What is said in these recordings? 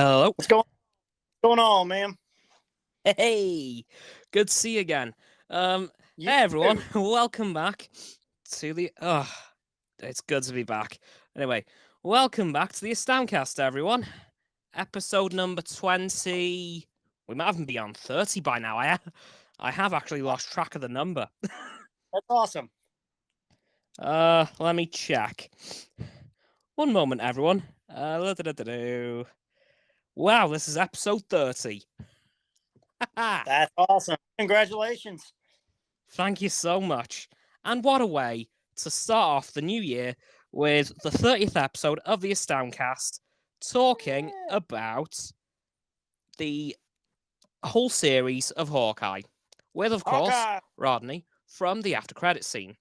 Hello. What's going on, man? Hey, good to see you again. You Hey everyone, too. welcome back to the. It's good to be back. Anyway, welcome back to the Astoundcast, everyone. Episode number 20. We might even be on 30 by now. I have actually lost track of the number. That's awesome. Let me check. One moment, everyone. Wow, this is episode 30. That's awesome. Congratulations. Thank you so much. And what a way to start off the new year with the 30th episode of the Astoundcast, talking about the whole series of Hawkeye, with, of course, Hawkeye. Rodney from the after credit scene.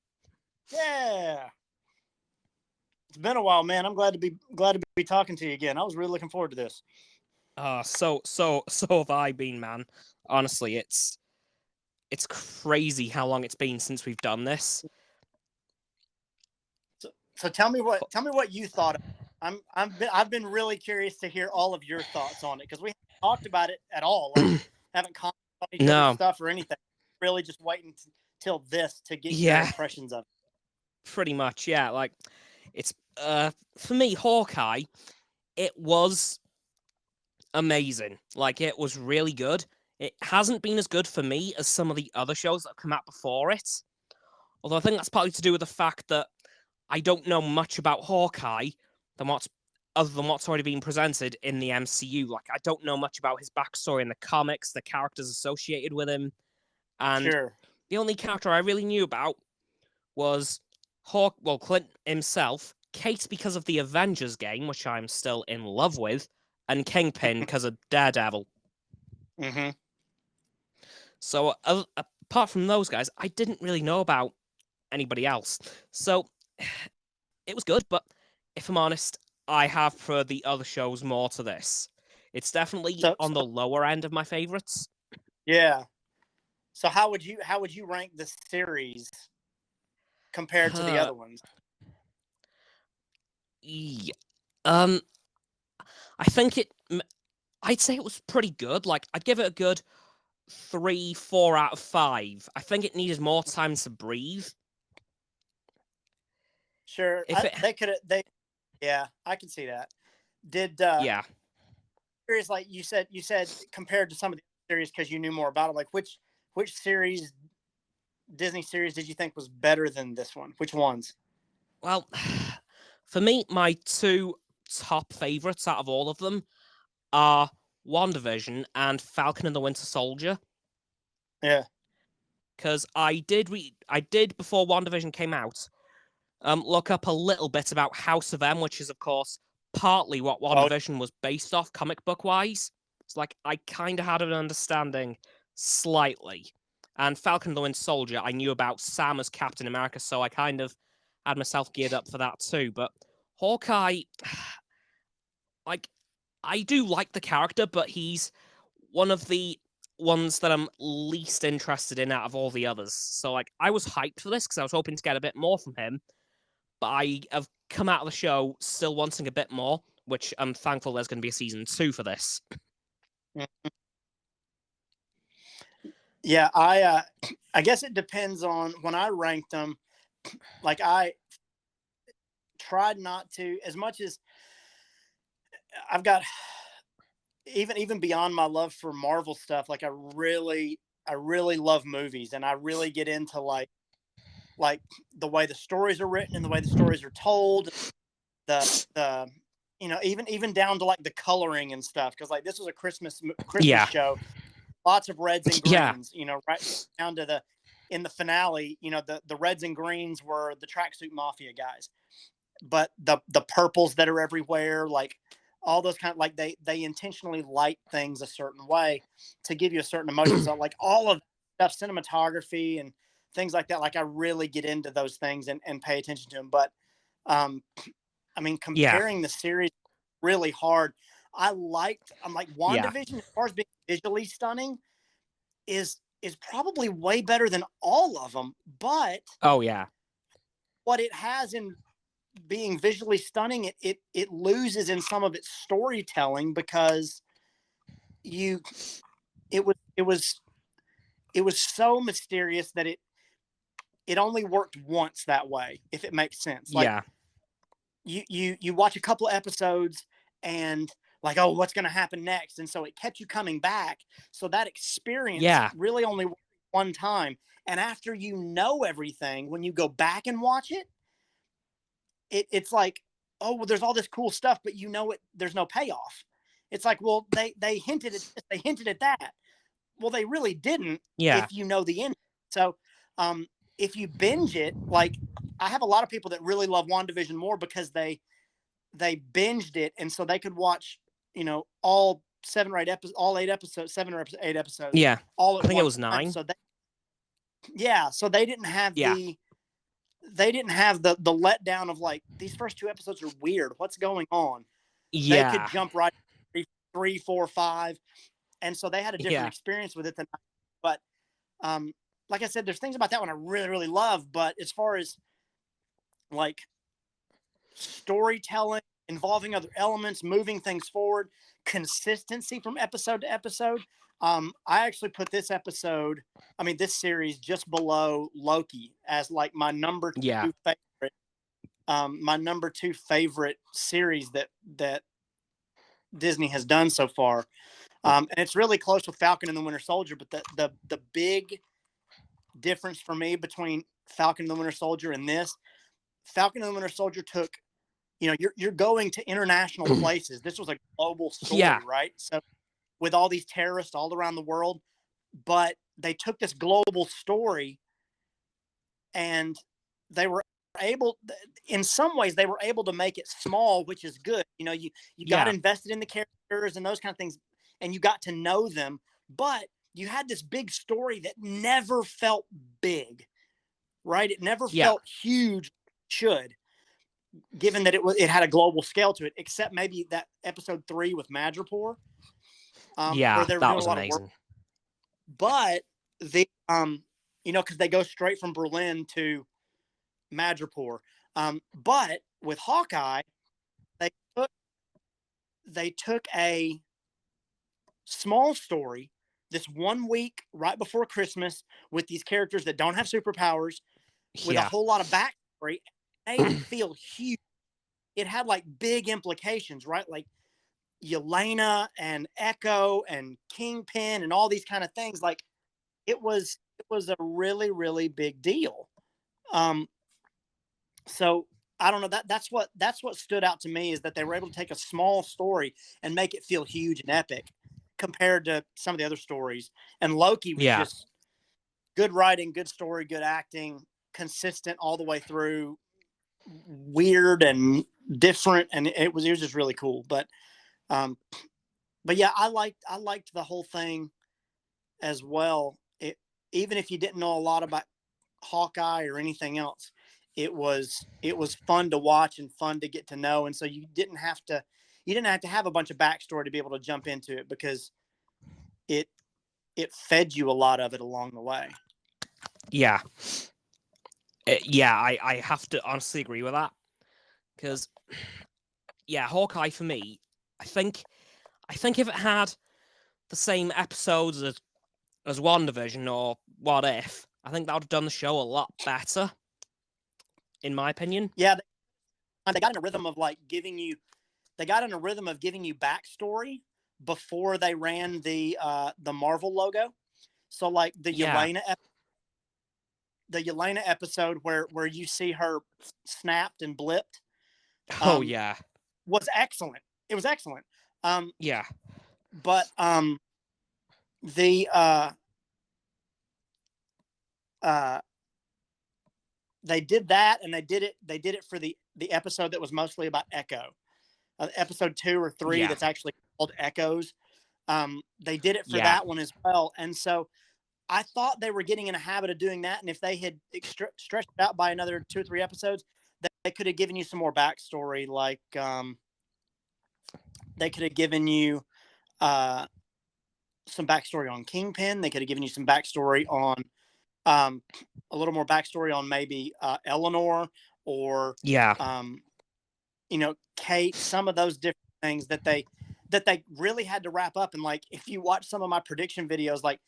Yeah. It's been a while, man. I'm glad to be talking to you again. I was really looking forward to this. So have I been, man. Honestly, it's crazy how long it's been since we've done this. So tell me what you thought of it. I've been really curious to hear all of your thoughts on it because we haven't talked about it at all. Like haven't commented on each other's stuff or anything. Really just waiting till this to get your impressions of it. Pretty much, yeah. Like it's for me, Hawkeye, it was amazing. Like it was really good. It hasn't been as good for me as some of the other shows that have come out before it. Although I think that's partly to do with the fact that I don't know much about Hawkeye other than what's already been presented in the MCU. Like I don't know much about his backstory in the comics, the characters associated with him. And the only character I really knew about was Clint himself, Kate because of the Avengers game, which I'm still in love with, and Kingpin because of Daredevil. Mm-hmm. So apart from those guys, I didn't really know about anybody else. So it was good, but if I'm honest, I have preferred the other shows more to this. It's definitely on the lower end of my favorites. Yeah. So how would you rank the series compared to the other ones? Yeah. I think I'd say it was pretty good. Like, I'd give it a good 3, 4 out of 5. I think it needed more time to breathe. Sure. Yeah, I can see that. Yeah. Series like you said compared to some of the series because you knew more about it, like which series, Disney series, did you think was better than this one? Which ones? Well, for me, my two top favorites out of all of them are WandaVision and Falcon and the Winter Soldier. Yeah. Because I did before WandaVision came out, look up a little bit about House of M, which is of course partly what WandaVision was based off comic book wise. It's like I kind of had an understanding slightly. And Falcon and the Winter Soldier, I knew about Sam as Captain America, so I kind of had myself geared up for that too. But Hawkeye, like, I do like the character, but he's one of the ones that I'm least interested in out of all the others. So, like, I was hyped for this because I was hoping to get a bit more from him, but I have come out of the show still wanting a bit more, which I'm thankful there's going to be a season 2 for this. Yeah, I guess it depends on when I ranked them. Like I tried not to, as much as I've got, even beyond my love for Marvel stuff. Like I really love movies, and I really get into like the way the stories are written and the way the stories are told. The even down to like the coloring and stuff, because like this was a Christmas show. Lots of reds and greens, right down to in the finale, the reds and greens were the tracksuit mafia guys, but the purples that are everywhere, like all those kind of, like they intentionally light things a certain way to give you a certain emotion. So like all of stuff, cinematography and things like that, like I really get into those things and pay attention to them. But I mean, comparing the series really hard. I'm like WandaVision, as far as being visually stunning, is probably way better than all of them. But what it has being visually stunning, it loses in some of its storytelling because it was so mysterious that it only worked once that way, if it makes sense. Like, yeah. You watch a couple of episodes and like, oh, what's going to happen next? And so it kept you coming back. So that experience really only worked one time. And after you know everything, when you go back and watch it, it's like, oh, well, there's all this cool stuff, but you know there's no payoff. It's like, well, they hinted at this, they hinted at that. Well, they really didn't. Yeah. If you know the end. So if you binge it, like, I have a lot of people that really love WandaVision more because they binged it, and so they could watch, all 7 or 8 episodes, all 8 episodes, 7 or 8 episodes. Yeah. All at I think once. it was 9. So so they didn't have Yeah. the letdown of like, these first 2 episodes are weird. What's going on? Yeah. They could jump right 3, 4, 5. And so they had a different experience with it than I. But like I said, there's things about that one I really, really love. But as far as like storytelling, involving other elements, moving things forward, consistency from episode to episode, I actually put this series just below Loki as like my number 2 favorite. My number 2 favorite series that Disney has done so far. And it's really close with Falcon and the Winter Soldier, but the big difference for me between Falcon and the Winter Soldier and this, Falcon and the Winter Soldier took, you're going to international places. This was a global story, right? So with all these terrorists all around the world, but they took this global story and they were in some ways they were able to make it small, which is good. You got invested in the characters and those kind of things, and you got to know them, but you had this big story that never felt big, right? It never felt huge, given that it had a global scale to it, except maybe that episode 3 with Madripoor, where they were doing a lot of work. But because they go straight from Berlin to Madripoor. But with Hawkeye, they took a small story, this 1 week right before Christmas, with these characters that don't have superpowers, with a whole lot of backstory, made it feel huge. It had like big implications, right? Like Yelena and Echo and Kingpin and all these kind of things. Like it was a really, really big deal. So I don't know, that's what stood out to me, is that they were able to take a small story and make it feel huge and epic compared to some of the other stories. And Loki was just good writing, good story, good acting, consistent all the way through, weird and different, and it was just really cool. But yeah, I liked the whole thing as well. Even if you didn't know a lot about Hawkeye or anything else, it was fun to watch and fun to get to know. And so you didn't have to have a bunch of backstory to be able to jump into it, because it fed you a lot of it along the way. Yeah. I have to honestly agree with that, because Hawkeye for me, I think if it had the same episodes as WandaVision or What If, I think that would have done the show a lot better, in my opinion. Yeah, they got in a rhythm of like giving you backstory before they ran the Marvel logo. So like the Yelena episode where you see her snapped and blipped. Was excellent. It was excellent. But they did that, and they did it for the episode that was mostly about Echo. Episode 2 or 3 that's actually called Echoes. They did it for that one as well. And so I thought they were getting in a habit of doing that. And if they had stretched it out by another 2 or 3 episodes, they could have given you some more backstory. Like they could have given you some backstory on Kingpin. They could have given you some backstory on a little more backstory on maybe Eleanor, or Yeah. Kate, some of those different things that they really had to wrap up. And like, if you watch some of my prediction videos, like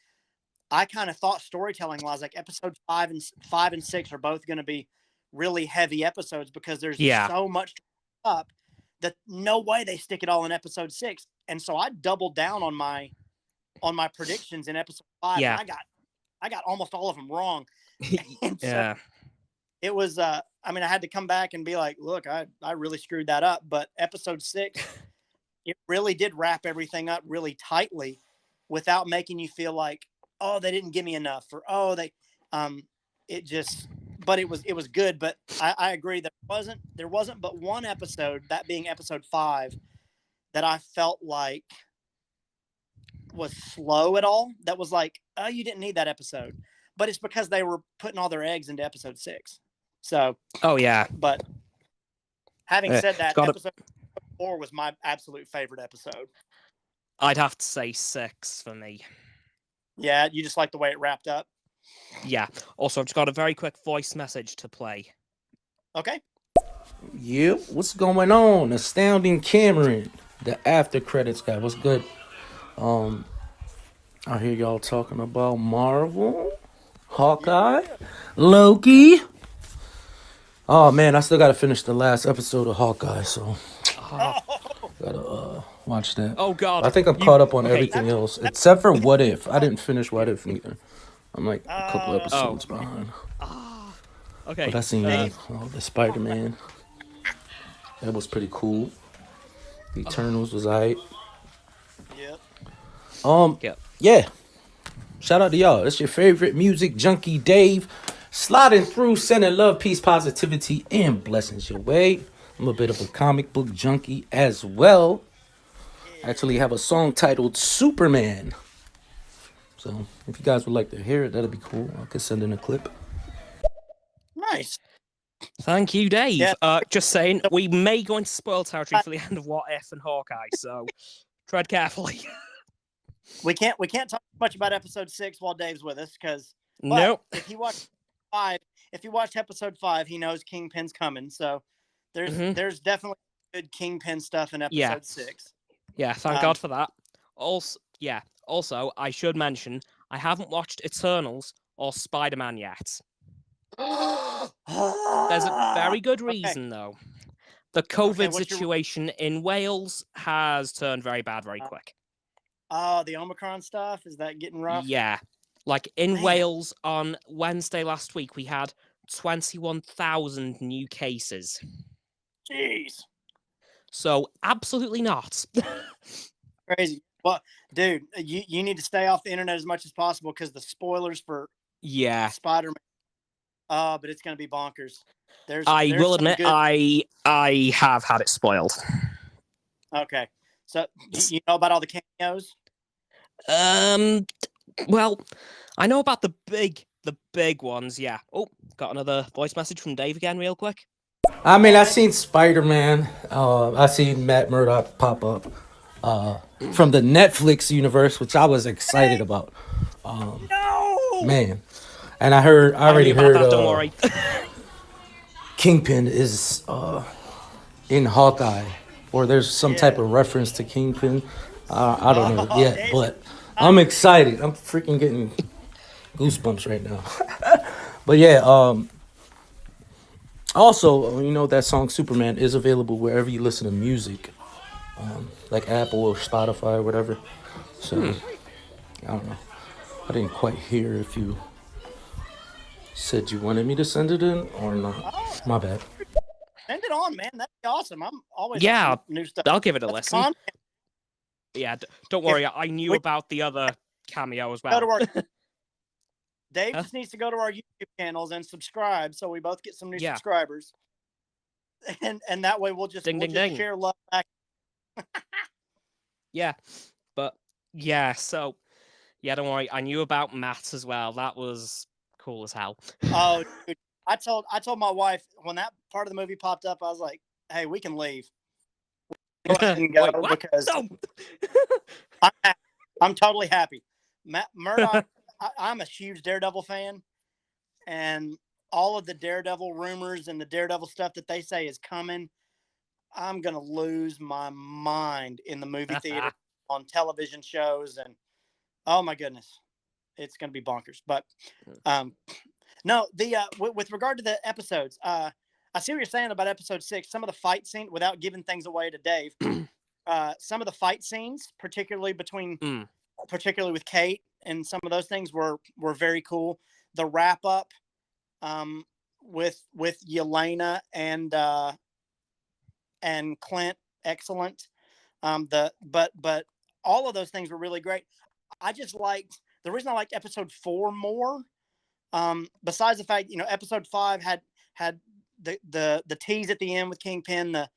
I kind of thought storytelling wise, like episode 5 and 6 are both going to be really heavy episodes because there's so much up that no way they stick it all in episode 6. And so I doubled down on my predictions in episode 5. Yeah. And I got almost all of them wrong. And Yeah. so it was, I had to come back and be like, look, I really screwed that up. But episode 6, it really did wrap everything up really tightly without making you feel like, oh, they didn't give me enough, or, oh, they, but it was good. But I agree that there wasn't but one episode, that being episode 5, that I felt like was slow at all. That was like, oh, you didn't need that episode. But it's because they were putting all their eggs into episode 6. So. Oh yeah. But having said that, episode 4 was my absolute favorite episode. I'd have to say 6 for me. Yeah, you just like the way it wrapped up? Yeah. Also, I've just got a very quick voice message to play. Okay. Yep, what's going on? Astounding Cameron, the after credits guy. What's good? I hear y'all talking about Marvel, Hawkeye, Loki. Oh man, I still gotta finish the last episode of Hawkeye, so gotta watch that. Oh god, I think I'm caught up on everything else except for What If. I didn't finish What If either. I'm like a couple episodes behind. Okay. But I seen the Spider-Man. That was pretty cool. The Eternals was alright. Yep. Yeah. Shout out to y'all. It's your favorite music junkie, Dave, sliding through, sending love, peace, positivity, and blessings your way. I'm a bit of a comic book junkie as well. I actually have a song titled Superman. So if you guys would like to hear it, that'd be cool. I could send in a clip. Nice. Thank you, Dave. Yeah. Just saying, we may go into spoil territory for the end of What If and Hawkeye, so tread carefully. We can't talk much about episode 6 while Dave's with us, because nope. If you watched episode 5, he knows Kingpin's coming. So there's definitely good Kingpin stuff in episode 6. Yeah, thank God for that. Also, I should mention I haven't watched Eternals or Spider-Man yet. There's a very good reason though. The COVID situation in Wales has turned very bad very quick. Oh, the Omicron stuff? Is that getting rough? Yeah. Like in Wales on Wednesday last week, we had 21,000 new cases. Jeez. So absolutely not. Crazy. Well, dude, you need to stay off the internet as much as possible because the spoilers for Spider-Man. But it's going to be bonkers. I will admit, I have had it spoiled. Okay. So, you know about all the cameos? Well, I know about the big ones, yeah. Oh, got another voice message from Dave again real quick. I mean, I seen Spider-Man. I seen Matt Murdock pop up from the Netflix universe, which I was excited about. No! Man. And I already heard that, don't worry. Kingpin is in Hawkeye, or there's some type of reference to Kingpin. I don't know yet, but I'm excited. I'm freaking getting goosebumps right now. But yeah, also, you know, that song Superman is available wherever you listen to music, like Apple or Spotify or whatever. So, I don't know. I didn't quite hear if you said you wanted me to send it in or not. My bad. Send it on, man. That'd be awesome. I'm always new stuff. I'll give it a listen. Content. Yeah, don't worry. I knew about the other cameo as well. Dave just needs to go to our YouTube channels and subscribe so we both get some new subscribers. And that way we'll just share love back. Yeah. But yeah, so yeah, don't worry. I knew about Matt as well. That was cool as hell. Oh, dude. I told my wife when that part of the movie popped up, I was like, hey, we can leave. Because I'm totally happy. Matt Murdock, I'm a huge Daredevil fan, and all of the Daredevil rumors and the Daredevil stuff that they say is coming, I'm going to lose my mind in the movie theater, on television shows, and oh my goodness, it's going to be bonkers. But no, with regard to the episodes, I see what you're saying about episode 6. Some of the fight scene, without giving things away to Dave, some of the fight scenes, particularly with Kate and some of those things were very cool. The wrap up with Yelena and Clint, excellent. But all of those things were really great. I just liked, the reason I liked episode 4 more, besides the fact, episode 5 had the tease at the end with Kingpin, the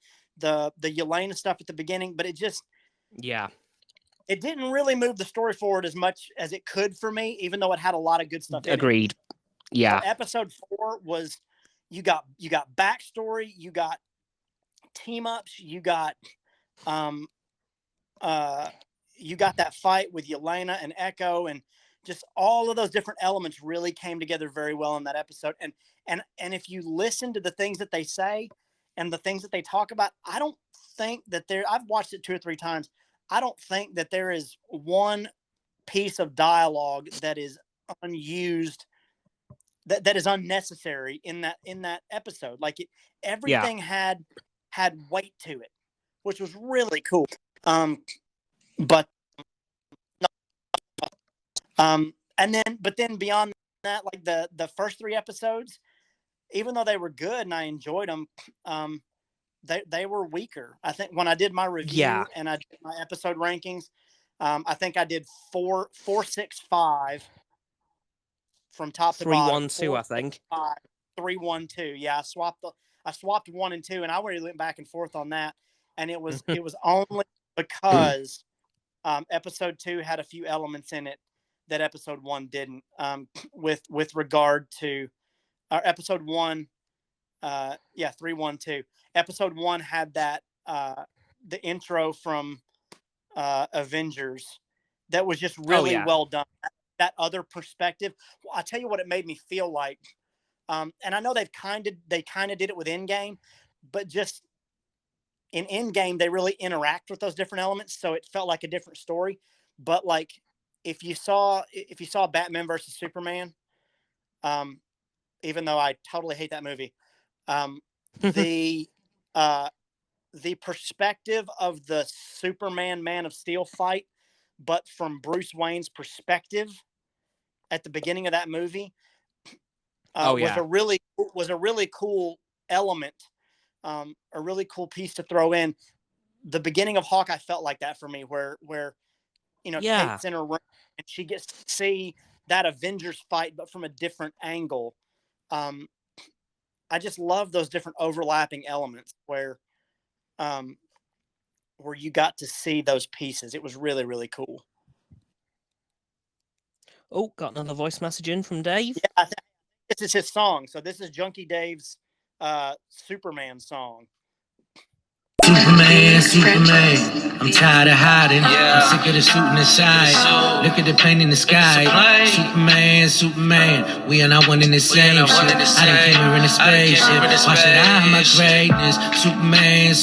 Yelena stuff at the beginning, but it didn't really move the story forward as much as it could for me, even though it had a lot of good stuff in it. Agreed. Yeah. So episode 4 was, you got backstory, you got team ups, you got that fight with Yelena and Echo, and just all of those different elements really came together very well in that episode. And if you listen to the things that they say and the things that they talk about, I don't think that I've watched it 2 or 3 times. I don't think that there is one piece of dialogue that is unused, that is unnecessary in that episode. Like everything had weight to it, which was really cool. But then beyond that, like the first 3 episodes, even though they were good and I enjoyed them, they were weaker. I think when I did my review and I did my episode rankings, I think I did 4, 6, 5 from top to bottom. 3, 1, 2, I think. 5, 3, 1, 2. Yeah, I swapped 1 and 2, and I really went back and forth on that. And it was only because episode 2 had a few elements in it that episode 1 didn't. With regard to episode 1, 3, 1, 2. Episode 1 had that the intro from Avengers that was just really well done. That other perspective. Well, I'll tell you what it made me feel like. And I know they kind of did it with Endgame, but just in Endgame they really interact with those different elements, so it felt like a different story. But like if you saw Batman versus Superman, even though I totally hate that movie, the perspective of the Superman Man of Steel fight, but from Bruce Wayne's perspective at the beginning of that movie, was a really cool element, a really cool piece to throw in. The beginning of Hawkeye felt like that for me, where Kate's in her room and she gets to see that Avengers fight, but from a different angle. I just love those different overlapping elements where you got to see those pieces. It was really, really cool. Oh, got another voice message in from Dave. Yeah, I think this is his song. So this is Junkie Dave's Superman song. Superman, I'm tired of hiding. I'm sick of the shooting aside. Look at the plane in the sky. Superman, we are not one in the same shit. I done came here in a spaceship. Why should I have my greatness? Superman,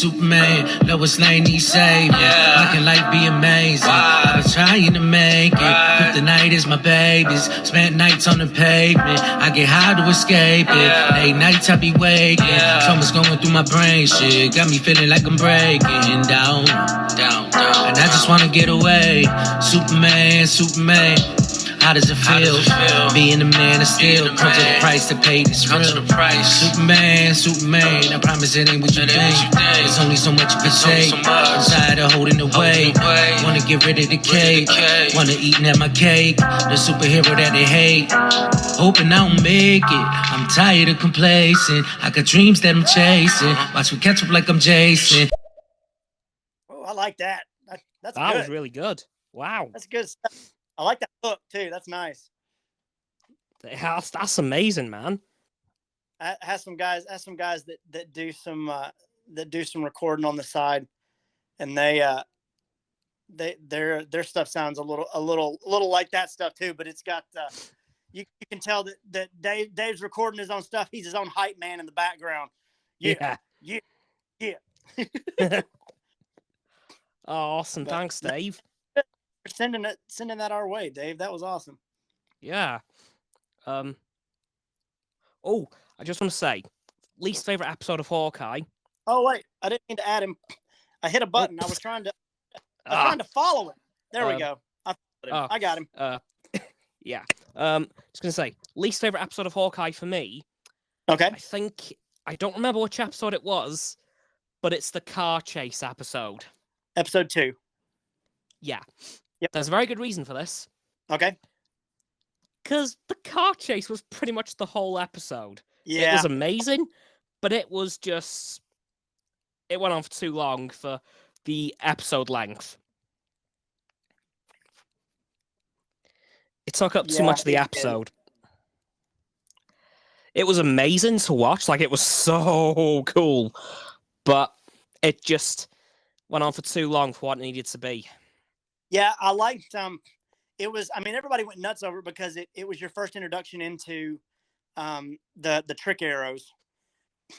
Lois Lane needs saving. Why can life be amazing? I've been trying to make it. Kryptonite is my babies. Spent nights on the pavement. I get high to escape it. Late nights I be waking. Something's going through my brain shit. Got me feeling like I'm breaking down. And I just wanna get away. Superman, how does it feel? Being a man of steel comes with a price to pay. This real. Superman, I promise it ain't what you think. There's only so much you can take. I'm tired of holding the weight. Wanna get rid of the cake. Wanna eat at my cake. The superhero that they hate. Hoping I don't make it. I'm tired of complacent. I got dreams that I'm chasing. Watch me catch up like I'm Jason. Oh, I like that. That good. Was really good. Wow. That's good stuff. I like that hook too. That's nice. That's amazing, man. I have some guys that do some recording on the side, and their stuff sounds a little like that stuff too. But it's got you can tell that Dave's recording his own stuff. He's his own hype man in the background. Yeah. Oh, awesome. But Thanks, Dave. Sending that our way, Dave. That was awesome. Yeah. Oh, I just want to say, least favorite episode of Hawkeye. Oh wait, I didn't mean to add him. I hit a button. I was trying to follow him. There we go. I got him. Yeah. Just gonna say, least favorite episode of Hawkeye for me. Okay. I don't remember which episode it was, but it's the car chase episode. Episode 2. Yeah. Yep. There's a very good reason for this. Okay. Because the car chase was pretty much the whole episode. Yeah. It was amazing, but it was just... It went on for too long for the episode length. It took up too much of the episode. It was amazing to watch. Like, it was so cool. But it just went on for too long for what it needed to be. Yeah, I liked it was, I mean, everybody went nuts over it because it was your first introduction into the trick arrows.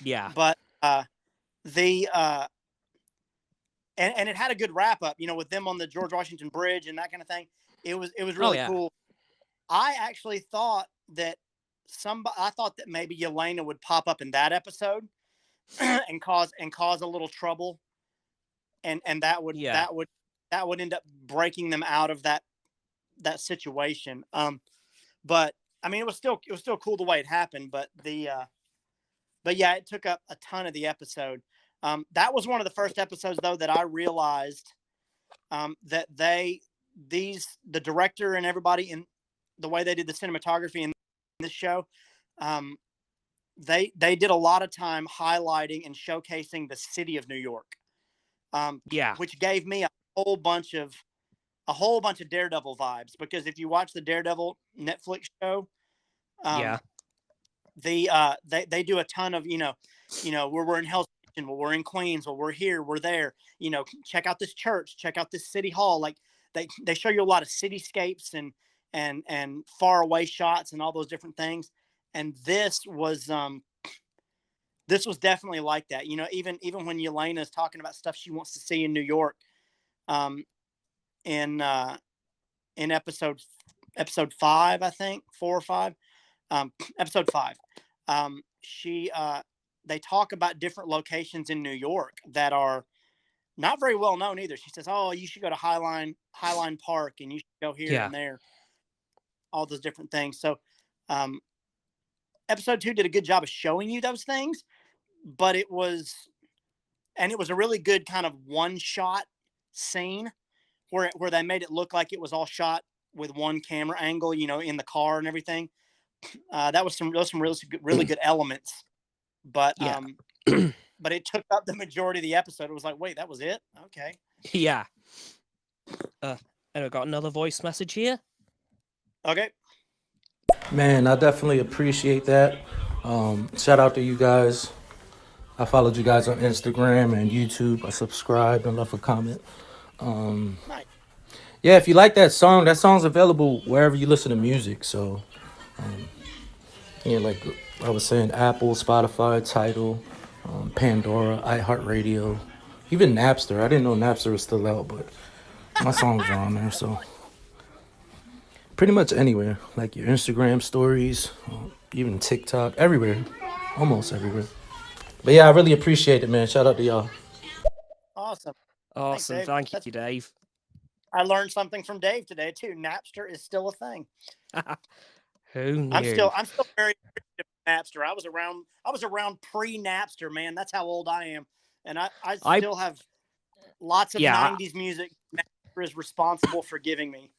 Yeah. But and it had a good wrap up, with them on the George Washington Bridge and that kind of thing. It was really cool. I actually thought that maybe Yelena would pop up in that episode and cause a little trouble, and that would end up breaking them out of that situation. But I mean, it was still cool the way it happened. But it took up a ton of the episode. That was one of the first episodes though that I realized that the director and everybody in the way they did the cinematography in this show, they did a lot of time highlighting and showcasing the city of New York. Which gave me a whole bunch of Daredevil vibes, because if you watch the Daredevil Netflix show, they do a ton of we're in Hell's Kitchen, well, we're in Queens, well, we're here, we're there, check out this church, check out this city hall. Like they show you a lot of cityscapes and far away shots and all those different things. And this was definitely like that. Even when Yelena is talking about stuff she wants to see in New York, in episode 5, I think 4 or 5, episode 5, they talk about different locations in New York that are not very well known either. She says, "Oh, you should go to Highline Park, and you should go here and there." All those different things. So, episode 2 did a good job of showing you those things, but it was a really good kind of one shot scene where they made it look like it was all shot with one camera angle, in the car and everything. That was some really good elements, but but it took up the majority of the episode. It was like, wait, that was it? Okay. Yeah. And I got another voice message here. Okay. Man, I definitely appreciate that. Shout out to you guys. I followed you guys on Instagram and YouTube. I subscribed and left a comment. Nice. Yeah, if you like that song's available wherever you listen to music. So, like I was saying, Apple, Spotify, Tidal, Pandora, iHeartRadio, even Napster. I didn't know Napster was still out, but my songs are on there. So, pretty much anywhere, like your Instagram stories, even TikTok, everywhere, almost everywhere. But yeah, I really appreciate it, man. Shout out to y'all. Awesome. Awesome. Thank you, Dave. I learned something from Dave today too. Napster is still a thing. Who knew? I'm still very appreciative of Napster. I was around pre-Napster, man. That's how old I am. And I still have lots of 90s music Napster is responsible for giving me.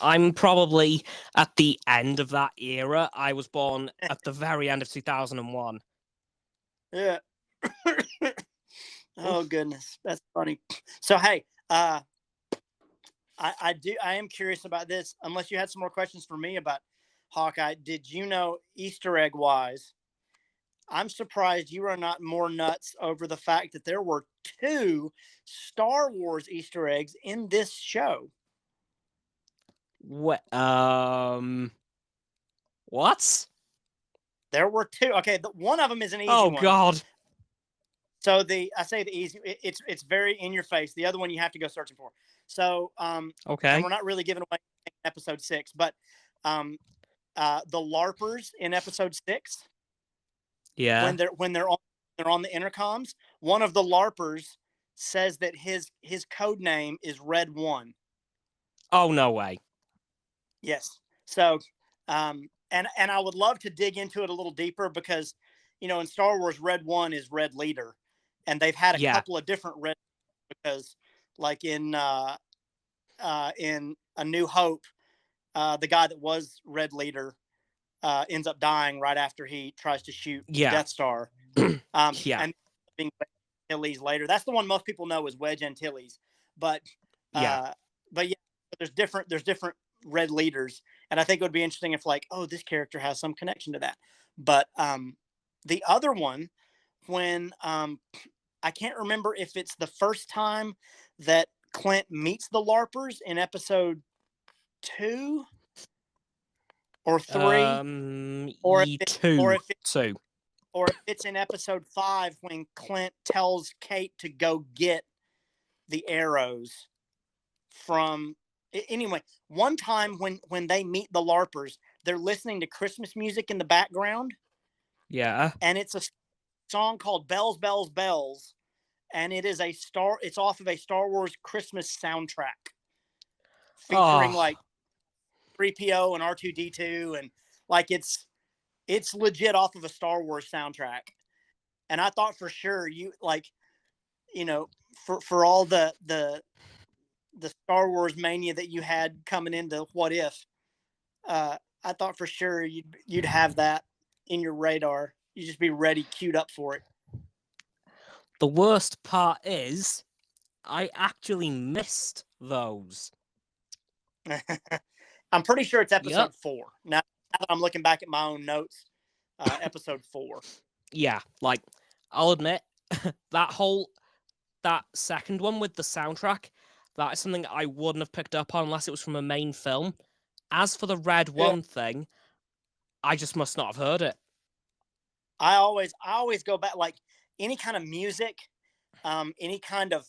I'm probably at the end of that era. I was born at the very end of 2001. Yeah. Oh goodness, that's funny. So hey, I am curious about this. Unless you had some more questions for me about Hawkeye, did you know, Easter egg wise, I'm surprised you are not more nuts over the fact that there were 2 Star Wars Easter eggs in this show. What? What? There were two. Okay, one of them is an easy Oh one. God. So I say the easy. It's very in your face. The other one you have to go searching for. So Okay. and we're not really giving away episode 6, but the LARPers in episode 6. Yeah. When they're on the intercoms, one of the LARPers says that his code name is Red One. Oh, no way. Yes. So, and I would love to dig into it a little deeper because, in Star Wars, Red One is Red Leader, and they've had a couple of different Red, because, like in A New Hope, the guy that was Red Leader ends up dying right after he tries to shoot Death Star. And being Antilles later. That's the one most people know is Wedge Antilles. But there's different Red Leaders, and I think it would be interesting if, like, oh, this character has some connection to that. But the other one, when I can't remember if it's the first time that Clint meets the LARPers in episode 2 or 3, or if it's in episode 5 when Clint tells Kate to go get the arrows from. Anyway, one time when they meet the LARPers, they're listening to Christmas music in the background. Yeah. And it's a song called Bells, Bells, Bells. And it's off of a Star Wars Christmas soundtrack featuring like 3PO and R2-D2, and like it's legit off of a Star Wars soundtrack. And I thought for sure for all the Star Wars mania that you had coming into What If, I thought for sure you'd have that in your radar. You'd just be ready, queued up for it. The worst part is, I actually missed those. I'm pretty sure it's episode 4. Now that I'm looking back at my own notes, episode 4. Yeah, like, I'll admit, that second one with the soundtrack, that is something I wouldn't have picked up on unless it was from a main film. As for the Red One thing, I just must not have heard it. I always go back, like, any kind of music, any kind of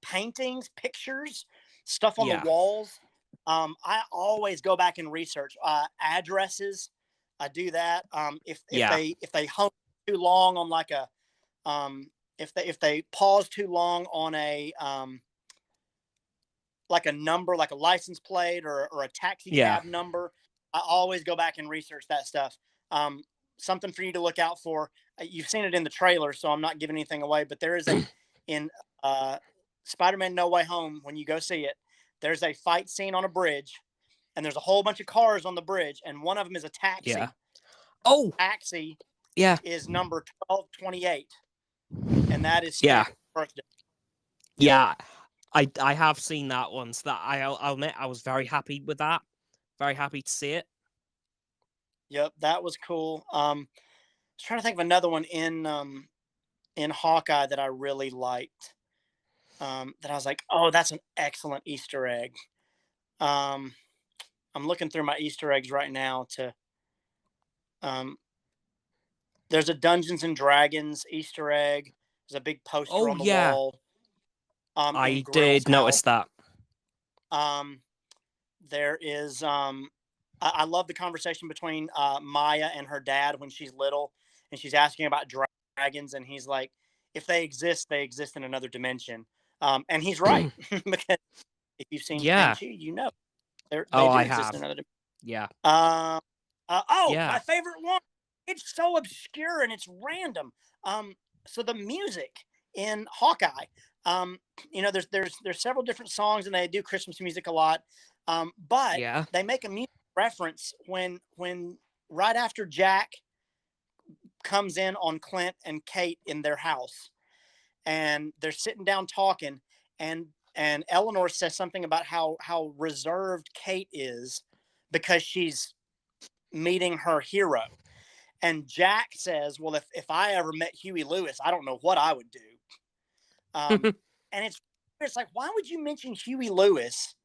paintings, pictures, stuff on the walls. I always go back and research addresses. I do that. If they hung too long on like a if they pause too long on a like a number, like a license plate or a taxi cab number, I always go back and research that stuff. Something for you to look out for. You've seen it in the trailer, so I'm not giving anything away, but there is in Spider-Man No Way Home, when you go see it, there's a fight scene on a bridge, and there's a whole bunch of cars on the bridge, and one of them is a taxi. Yeah. Oh! Taxi is number 1228, and that is Steve's birthday. Yeah, I have seen that one, so that I'll admit I was very happy with that. Very happy to see it. Yep, that was cool. I was trying to think of another one in Hawkeye that I really liked. That I was like, oh, that's an excellent Easter egg. I'm looking through my Easter eggs right now there's a Dungeons and Dragons Easter egg. There's a big poster on the wall. I did notice that. There is I love the conversation between Maya and her dad when she's little, and she's asking about dragons, and he's like, if they exist in another dimension. And he's right, because if you've seen Shang-Chi, you know they do exist in another dimension. Yeah. My favorite one. It's so obscure and it's random. So the music in Hawkeye, there's several different songs, and they do Christmas music a lot. But they make a music reference when right after Jack comes in on Clint and Kate in their house, and they're sitting down talking, and Eleanor says something about how reserved Kate is because she's meeting her hero. And Jack says, well, if I ever met Huey Lewis, I don't know what I would do. And it's like, why would you mention Huey Lewis?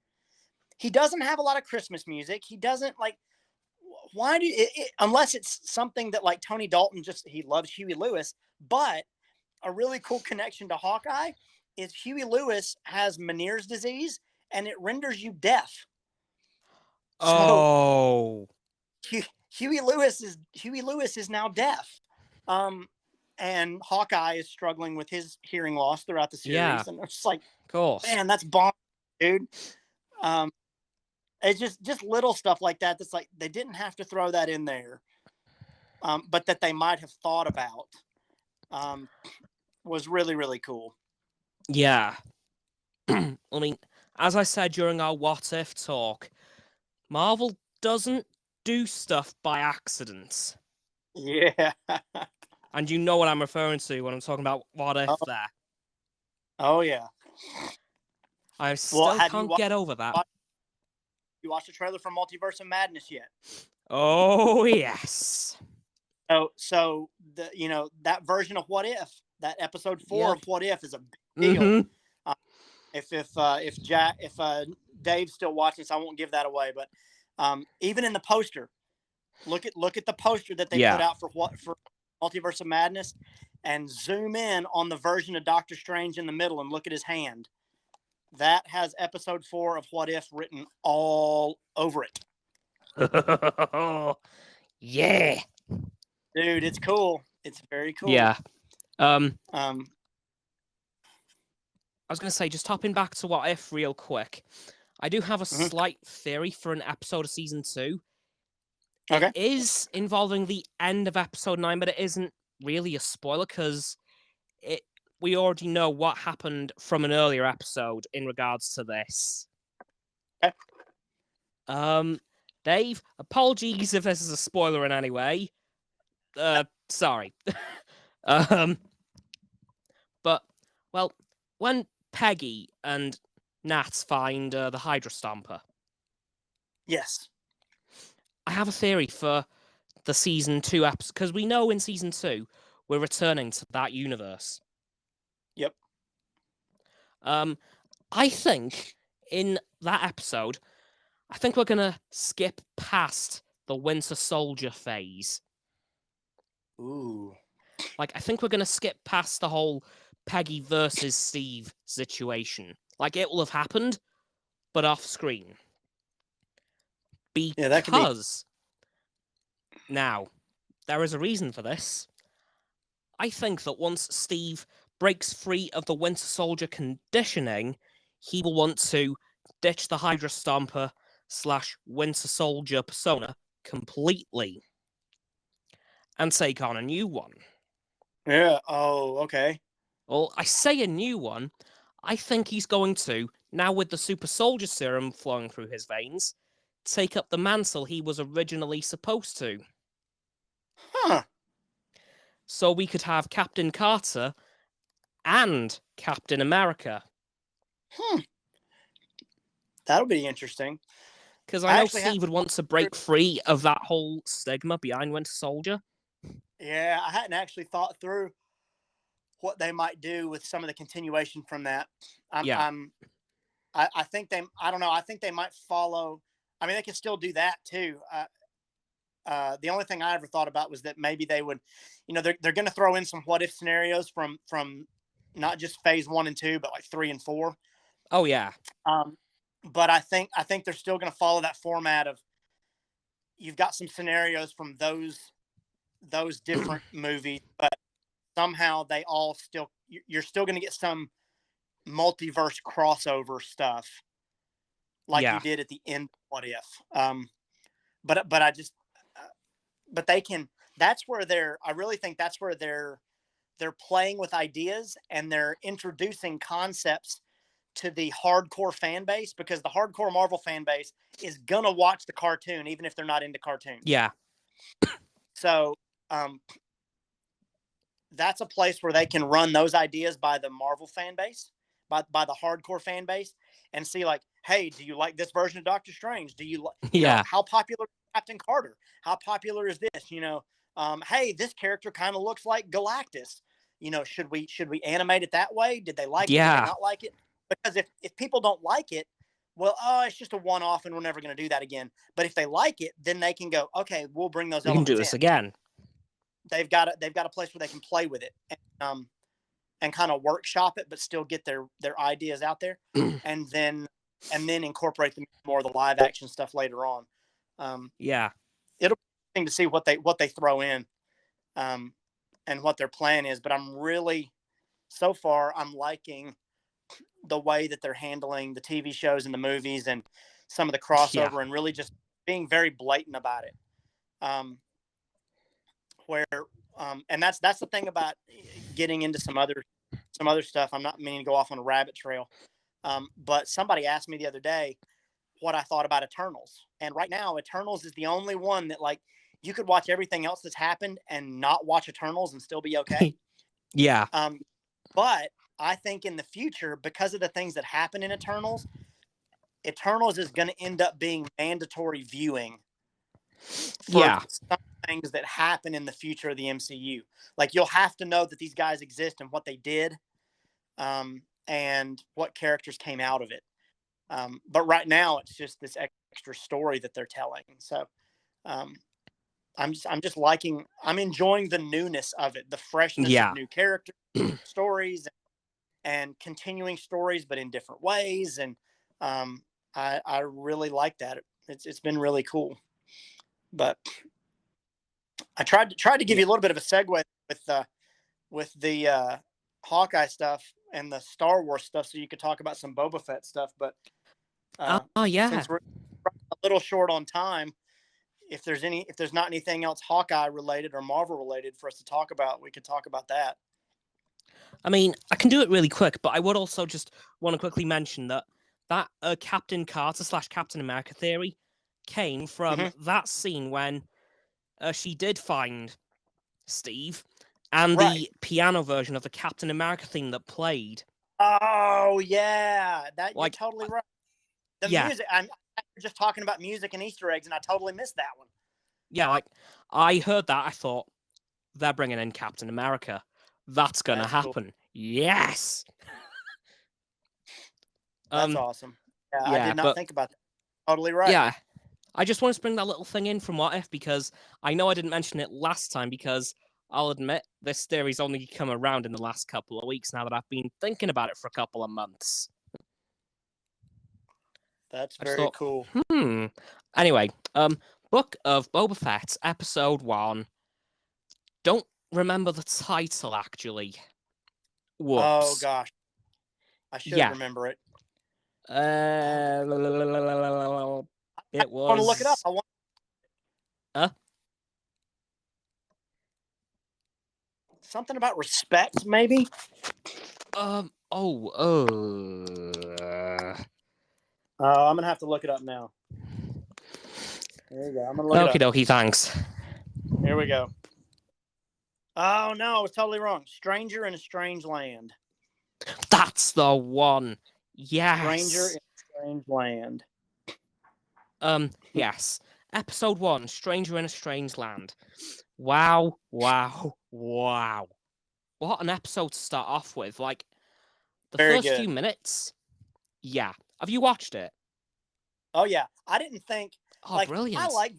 He doesn't have a lot of Christmas music. He doesn't, like, why do unless it's something that like Tony Dalton he loves Huey Lewis, but a really cool connection to Hawkeye is Huey Lewis has Meniere's disease and it renders you deaf. Oh. So Huey Lewis is now deaf. And Hawkeye is struggling with his hearing loss throughout the series. Yeah. And it's like, Of course. man, that's bomb, dude. It's just little stuff like that. That's like, they didn't have to throw that in there. But that they might have thought about, was really, really cool. Yeah. I mean, as I said during our What If talk, Marvel doesn't do stuff by accident. Yeah. And you know what I'm referring to when I'm talking about What If there. Oh, yeah. I still can't get over that. You watched the trailer for Multiverse of Madness yet? Oh, yes. So that version of What If, that episode 4 of What If is a big deal. Mm-hmm. If Dave's still watching, so I won't give that away. But even in the poster, look at the poster that they put out for Multiverse of Madness, and zoom in on the version of Doctor Strange in the middle and look at his hand. That has episode 4 of What If written all over it. Yeah. Dude, it's cool. It's very cool. Yeah. I was going to say, just hopping back to What If real quick, I do have a slight theory for an episode of season 2. Okay. It is involving the end of episode 9, but it isn't really a spoiler because we already know what happened from an earlier episode in regards to this. Okay. Dave, apologies if this is a spoiler in any way. Sorry. But, well, when Peggy and Nat find the Hydra Stomper. Yes. I have a theory for the season 2 episode, because we know in season 2 we're returning to that universe. Yep. I think in that episode, I think we're gonna skip past the Winter Soldier phase. Ooh. Like, I think we're gonna skip past the whole Peggy versus Steve situation. Like, it will have happened, but off screen. Because now, there is a reason for this. I think that once Steve breaks free of the Winter Soldier conditioning, he will want to ditch the Hydra Stomper / Winter Soldier persona completely and take on a new one. Yeah. Oh, okay. Well, I say a new one. I think he's going to, now with the super soldier serum flowing through his veins, take up the mantle he was originally supposed to. Huh. So we could have Captain Carter and Captain America. That'll be interesting. Because I know Steve would want to break free of that whole stigma behind Winter Soldier. Yeah, I hadn't actually thought through what they might do with some of the continuation from that. I think I don't know. I think they might follow. I mean, they could still do that too. The only thing I ever thought about was that maybe they would, they're going to throw in some what if scenarios from not just phase 1 and 2, but like 3 and 4. Oh yeah. But I think they're still going to follow that format of you've got some scenarios from those different movies, but somehow they all you're still going to get some multiverse crossover stuff like you did at the end of What If. But they can, I really think that's where they're playing with ideas and they're introducing concepts to the hardcore fan base, because the hardcore Marvel fan base is going to watch the cartoon, even if they're not into cartoons. Yeah. So, that's a place where they can run those ideas by the Marvel fan base, by the hardcore fan base, and see like, hey, do you like this version of Doctor Strange? Do you like, how popular is Captain Carter? How popular is this? Hey, this character kind of looks like Galactus. Should we animate it that way? Did they like it? Did they not like it? Because if people don't like it, well, it's just a one-off and we're never going to do that again. But if they like it, then they can go, okay, we'll bring those We can elements do this in. again. They've got a place where they can play with it and kind of workshop it, but still get their ideas out there, and then incorporate them more of the live action stuff later on. Yeah, it'll be interesting to see what they throw in, and what their plan is. But so far, I'm liking the way that they're handling the TV shows and the movies and some of the crossover, and really just being very blatant about it. And that's the thing about getting into some other stuff. I'm not meaning to go off on a rabbit trail. But somebody asked me the other day what I thought about Eternals. And right now, Eternals is the only one that, like, you could watch everything else that's happened and not watch Eternals and still be okay. Yeah. But I think in the future, because of the things that happen in Eternals is going to end up being mandatory viewing for some things that happen in the future of the MCU. Like, you'll have to know that these guys exist and what they did, and what characters came out of it. But right now, it's just this extra story that they're telling. So I'm enjoying the newness of it, the freshness of new characters, stories, and continuing stories, but in different ways. And I really like that. It's been really cool. But I tried to give you a little bit of a segue with the Hawkeye stuff and the Star Wars stuff, so you could talk about some Boba Fett stuff. But since we're a little short on time, if there's not anything else Hawkeye related or Marvel related for us to talk about, we could talk about that. I mean, I can do it really quick, but I would also just want to quickly mention that Captain Carter / Captain America theory came from that scene when she did find Steve, and the piano version of the Captain America theme that played. Oh yeah, you're totally right. The music. I'm just talking about music and Easter eggs, and I totally missed that one. Yeah, like, I heard that, I thought, they're bringing in Captain America. That's gonna happen. Cool. Yes. That's awesome. Yeah, I did not think about that. Totally right. Yeah, I just wanted to bring that little thing in from What If, because I know I didn't mention it last time, because I'll admit this theory's only come around in the last couple of weeks now that I've been thinking about it for a couple of months. That's very cool. Anyway, Book of Boba Fett, Episode 1. Don't remember the title, actually. Whoops. Oh, gosh. I should remember it. It was... I want to look it up. Something about respect, maybe? I'm going to have to look it up now. There you go. I'm going to look it up. Okie dokie, thanks. Here we go. Oh, no, I was totally wrong. Stranger in a Strange Land. That's the one. Yes. Stranger in a Strange Land. Yes. Episode 1, Stranger in a Strange Land. Wow. What an episode to start off with. Like, the first few minutes. Yeah. Have you watched it? Oh, yeah. I didn't think... brilliant. I like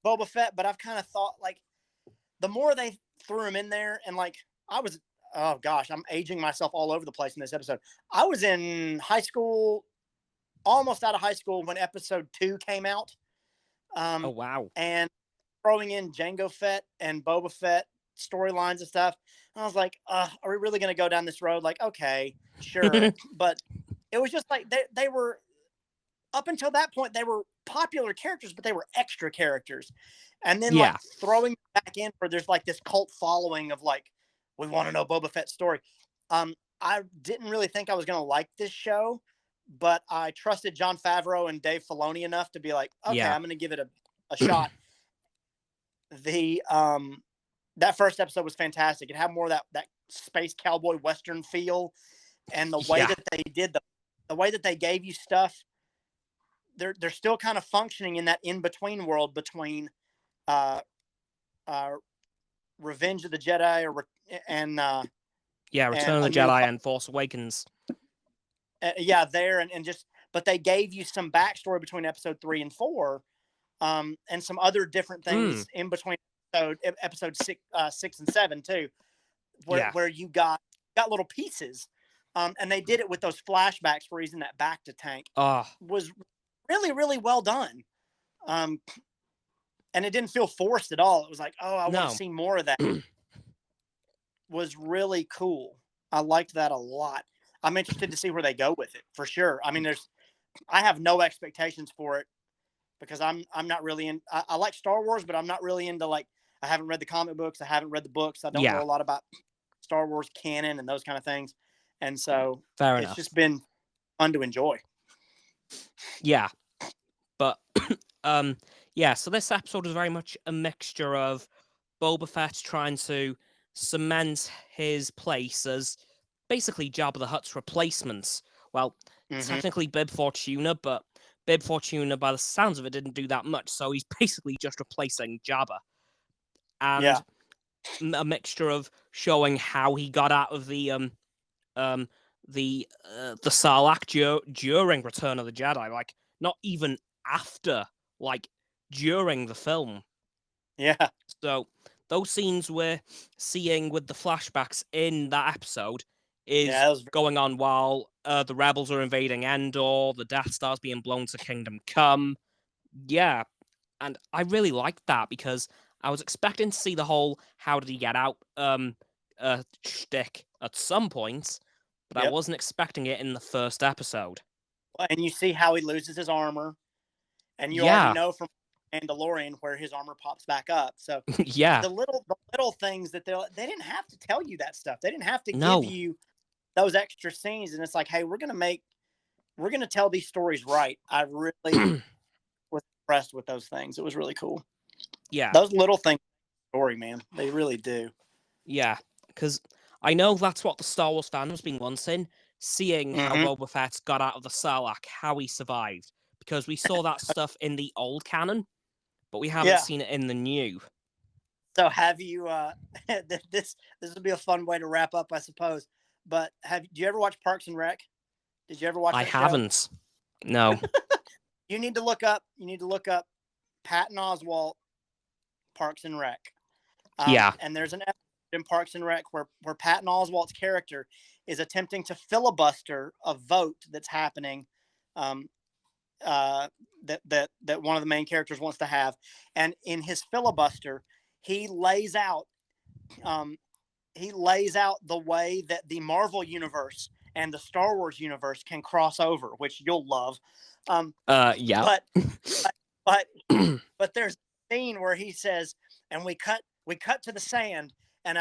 Boba Fett, but I've kind of thought, like, the more they threw him in there, and, like, oh gosh, I'm aging myself all over the place in this episode. I was in high school, almost out of high school, when episode 2 came out. Oh, wow. And throwing in Jango Fett and Boba Fett storylines and stuff. And I was like, are we really going to go down this road? Like, okay, sure. But it was just like, they were, up until that point, they were popular characters, but they were extra characters. And then like throwing back in where there's like this cult following of like, we want to know Boba Fett's story. I didn't really think I was going to like this show, but I trusted Jon Favreau and Dave Filoni enough to be like, okay, I'm going to give it a shot. That first episode was fantastic. It had more of that space cowboy Western feel, and the way that they did the way that they gave you stuff. They're still kind of functioning in that in-between world between Revenge of the Jedi and Return of the Jedi and Force Awakens. There and just, but they gave you some backstory between episode 3 and 4, and some other different things in between episode 6 and 7 too, where you got little pieces, and they did it with those flashbacks where he's in that Bacta tank. Was really, really well done. And it didn't feel forced at all. It was like, oh, I want to see more of that. Was really cool. I liked that a lot. I'm interested to see where they go with it for sure. I mean, I have no expectations for it because I'm not really in. I like Star Wars, but I'm not really into, like, I haven't read the comic books. I haven't read the books. I don't know a lot about Star Wars canon and those kind of things. And so it's just been fun to enjoy. Yeah. But, so this episode is very much a mixture of Boba Fett trying to cement his place as basically Jabba the Hutt's replacement. Well, technically Bib Fortuna, but Bib Fortuna, by the sounds of it, didn't do that much, so he's basically just replacing Jabba. And a mixture of showing how he got out of the Sarlacc during Return of the Jedi, like, not even after, like, during the film. Yeah. So those scenes we're seeing with the flashbacks in that episode is going on while the rebels are invading Endor, the Death Star's being blown to Kingdom Come. Yeah, and I really liked that because I was expecting to see the whole how did he get out shtick at some point, but I wasn't expecting it in the first episode. And you see how he loses his armor, and you already know from Mandalorian where his armor pops back up. So the little things that they didn't have to tell you that stuff. They didn't have to give you those extra scenes. And it's like, hey, we're gonna tell these stories right. I really was impressed with those things. It was really cool. Yeah, those little things, story, man, they really do. Yeah, because I know that's what the Star Wars fan has been wanting, seeing how Boba Fett got out of the Sarlacc, how he survived. Because we saw that stuff in the old canon, but we haven't seen it in the new. So have you? This would be a fun way to wrap up, I suppose. But do you ever watch Parks and Rec? Did you ever watch? I haven't. No. You need to look up. Patton Oswalt, Parks and Rec. And there's an episode in Parks and Rec where Patton Oswalt's character is attempting to filibuster a vote that's happening. That one of the main characters wants to have, and in his filibuster, he lays out the way that the Marvel universe and the Star Wars universe can cross over, which you'll love. But there's a scene where he says, and we cut to the sand, and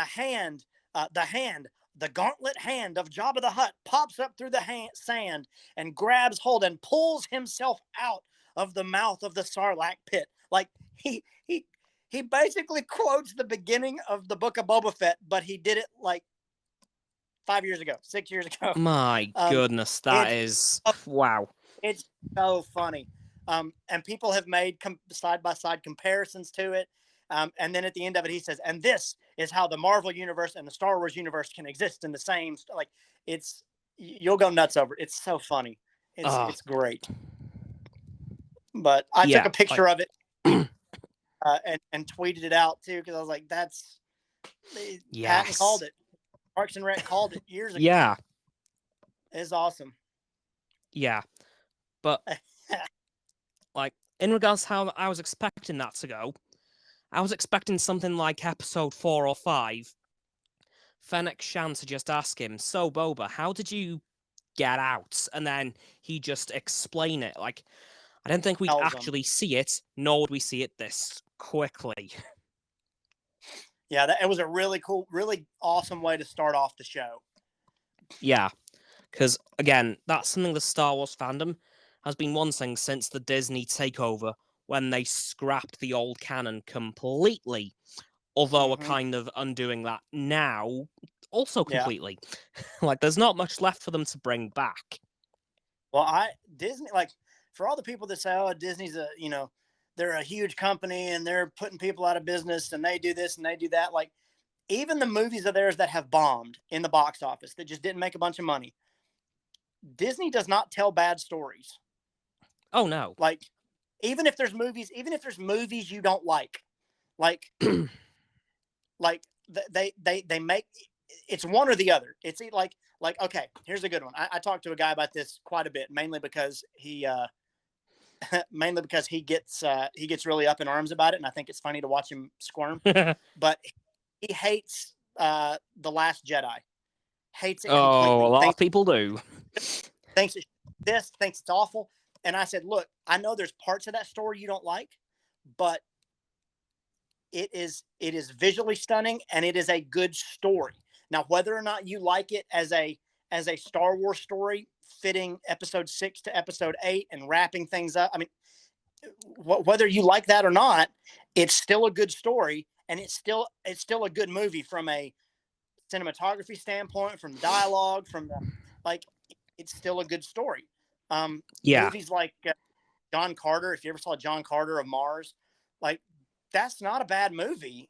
the gauntlet hand of Jabba the Hutt pops up through the sand and grabs hold and pulls himself out of the mouth of the Sarlacc pit. Like he basically quotes the beginning of the Book of Boba Fett, but he did it like 6 years ago. My goodness, that is wow. It's so funny. And people have made side-by-side comparisons to it. And then at the end of it, he says, and this is how the Marvel universe and the Star Wars universe can exist in the same, like, you'll go nuts over it. It's so funny. It's great. But I took a picture of it and tweeted it out too, because I was like, Patton called it. Parks and Rec called it years ago. Yeah. It's awesome. Yeah. But like, in regards to how I was expecting that to go, I was expecting something like episode 4 or 5. Fennec Shan to just ask him, so Boba, how did you get out? And then he just explain it. Like, I didn't think we'd actually see it, nor would we see it this quickly. Yeah, it was a really cool, really awesome way to start off the show. Yeah, because, again, that's something the Star Wars fandom has been wanting since the Disney takeover, when they scrapped the old canon completely. Although we're kind of undoing that now, also completely. Like, there's not much left for them to bring back. Well, Disney, like, for all the people that say, oh, Disney's they're a huge company and they're putting people out of business and they do this and they do that. Like, even the movies of theirs that have bombed in the box office, that just didn't make a bunch of money, Disney does not tell bad stories. Oh no. Like, even if there's movies you don't like they make it's one or the other. It's like okay, here's a good one. I talked to a guy about this quite a bit, mainly because he gets really up in arms about it, and I think it's funny to watch him squirm. But he hates The Last Jedi. Hates it completely. Oh, a lot of people do. Thinks it's awful. And I said, look, I know there's parts of that story you don't like, but it is visually stunning, and it is a good story. Now, whether or not you like it as a Star Wars story fitting episode 6 to episode 8 and wrapping things up, I mean, whether you like that or not, it's still a good story, and it's still a good movie from a cinematography standpoint, from the dialogue, from the it's still a good story. Movies like John Carter, if you ever saw John Carter of Mars, that's not a bad movie.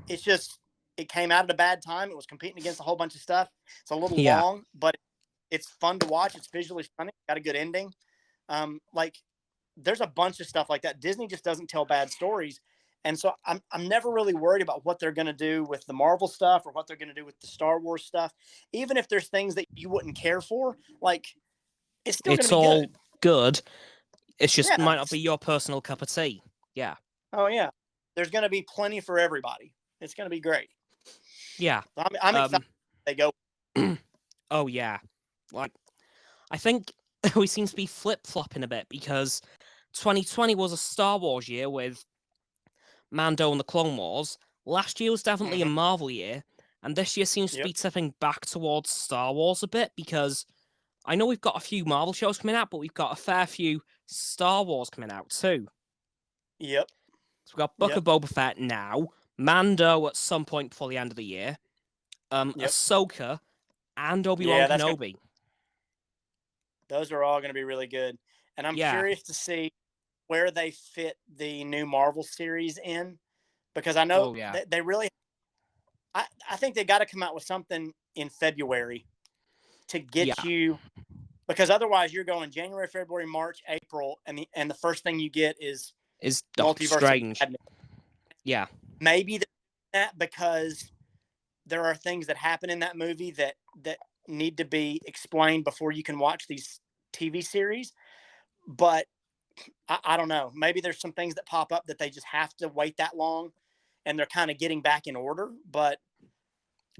It's just it came out at a bad time. It was competing against a whole bunch of stuff. It's a little long, but it's fun to watch. It's visually stunning. Got a good ending. There's a bunch of stuff like that. Disney just doesn't tell bad stories. And so I'm never really worried about what they're going to do with the Marvel stuff or what they're going to do with the Star Wars stuff. Even if there's things that you wouldn't care for, it's still going to be all good. It's just might not be your personal cup of tea. Yeah. Oh yeah. There's going to be plenty for everybody. It's going to be great. Yeah. I'm excited they go. Oh yeah. I think we seem to be flip-flopping a bit, because 2020 was a Star Wars year with Mando and the Clone Wars. Last year was definitely a Marvel year, and this year seems to be tipping back towards Star Wars a bit, because I know we've got a few Marvel shows coming out, but we've got a fair few Star Wars coming out too. Yep. So we've got Book of Boba Fett now, Mando at some point before the end of the year, Ahsoka, and Obi-Wan Kenobi. Those are all going to be really good. And I'm curious to see where they fit the new Marvel series in, because I know they really – I think they got to come out with something in February to get you – because otherwise you're going January, February, March, April, and the first thing you get is Doctor Strange. Yeah. Maybe that because there are things that happen in that movie that need to be explained before you can watch these TV series. But I don't know. Maybe there's some things that pop up that they just have to wait that long, and they're kind of getting back in order. But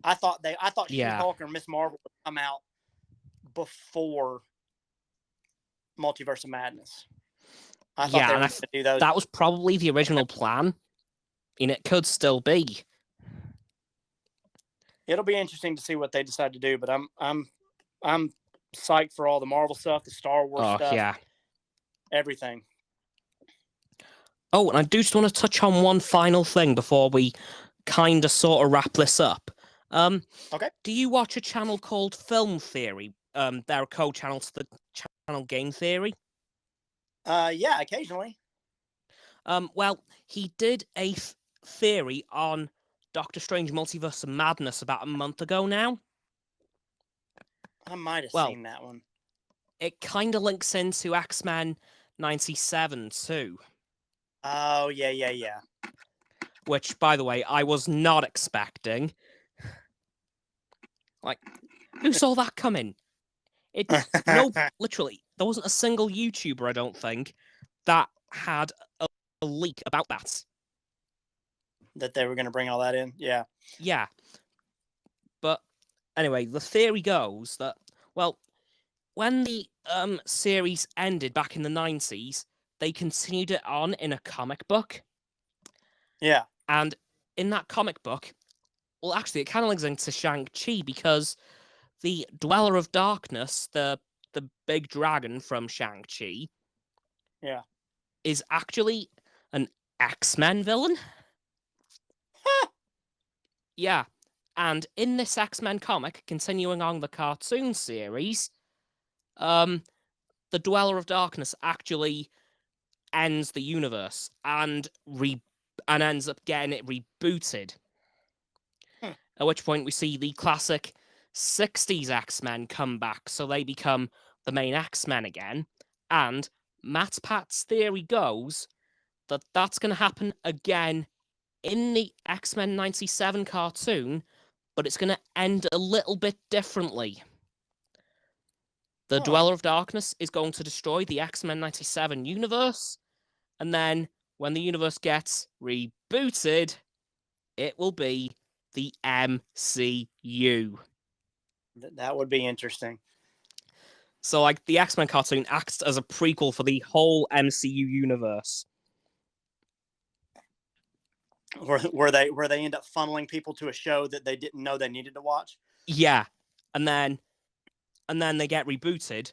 I thought She-Hulk or Miss Marvel would come out before Multiverse of Madness. I thought they were going to do those. That was probably the original plan, and it could still be. It'll be interesting to see what they decide to do, but I'm psyched for all the Marvel stuff, the Star Wars stuff, everything. Oh, and I do just want to touch on one final thing before we kind of sort of wrap this up. Okay. Do you watch a channel called Film Theory? They're a co-channel to the channel Game Theory. Yeah, occasionally. Well, he did a theory on Doctor Strange Multiverse of Madness about a month ago now. I might have seen that one. It kind of links into X-Men 97 too. Oh, yeah. Which, by the way, I was not expecting. Who saw that coming? Literally, there wasn't a single YouTuber, I don't think, that had a leak about that. That they were going to bring all that in, yeah. Yeah. But anyway, the theory goes that, when the series ended back in the 90s, they continued it on in a comic book. Yeah. And in that comic book, actually, it kind of links into Shang-Chi, because the Dweller of Darkness, the big dragon from Shang-Chi, is actually an X-Men villain. Yeah. And in this X-Men comic, continuing on the cartoon series, the Dweller of Darkness actually ends the universe and ends up getting it rebooted. At which point we see the classic 60s X-Men come back, so they become the main X-Men again, and Matt Pat's theory goes that that's going to happen again in the X-Men 97 cartoon, but it's going to end a little bit differently. The Dweller of Darkness is going to destroy the X-Men 97 universe, and then when the universe gets rebooted, it will be the MCU. That would be interesting. So, like, the X-Men cartoon acts as a prequel for the whole MCU universe. Where they end up funneling people to a show that they didn't know they needed to watch. Yeah, and then they get rebooted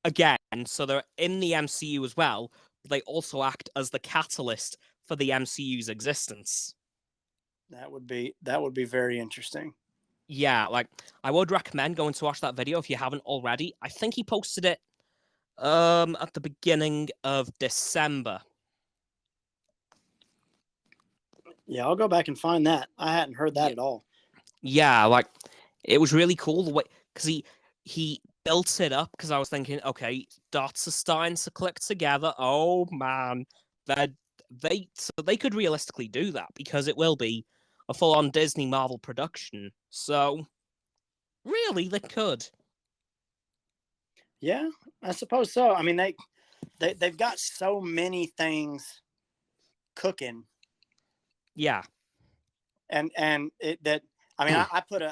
again, so they're in the MCU as well, but they also act as the catalyst for the MCU's existence. That would be very interesting. Yeah, like, I would recommend going to watch that video if you haven't already. I think he posted it at the beginning of December. Yeah, I'll go back and find that. I hadn't heard that at all. Yeah, like, it was really cool the way, because he built it up, because I was thinking, okay, dots are starting to click together. Oh man, they could realistically do that, because it will be a full-on Disney Marvel production. So really, they could. Yeah, I suppose so. I mean, they've got so many things cooking. Yeah, and that, I mean, I put